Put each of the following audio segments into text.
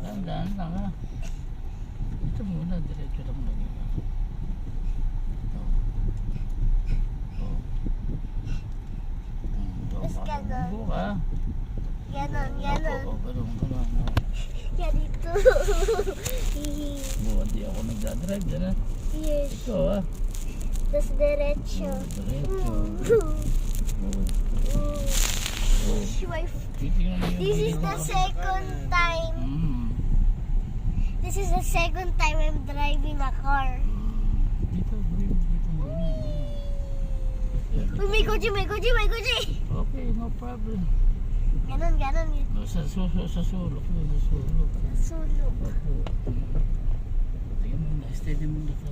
Dahan-dahan lang ha. Ito muna, diretso lang muna. Tapos ganon. Buka. Ganon. Oo, ganun. Ganito. Hindi ako nagdadrive dyan ha. Yes. Ito ha. Tapos diretso. Diretso. Titingnan mo yung This is video the ko. second time. This is the second time I'm driving a car. Dito. Uy, may kotse. Okay, no problem. Ganon. Sa sulok. Sa sulok. Sulog. Opo. Tingnan mo na, steady mo na ka.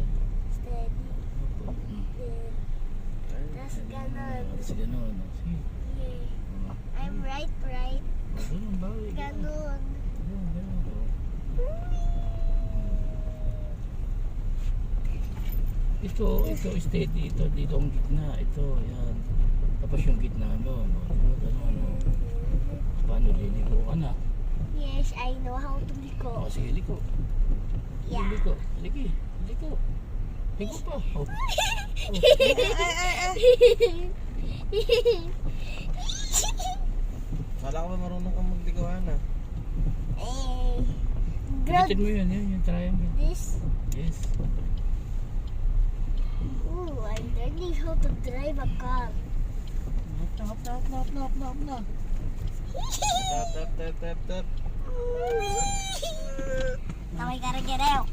Steady. Opo. Tapos ganon. Tapos ganun. Sige. Yeah. I'm right. Ganun, bawi. Ganon. Ganun. Ito steady. Ito dito ang gitna. Ito, yan. Tapos yung gitna, no? Ganun. Paano, liliko ka na? Yes, I know how to liko. Sige, liko. Yeah. Liko. Liko pa. Oh. Kala ko ba marunong kang magligawan ah? Pigitin mo yun, yung triangle. This. Yes. Ooh, I'm learning how to drive a car. Hop na. Tap. Naway ka rin, Gereo.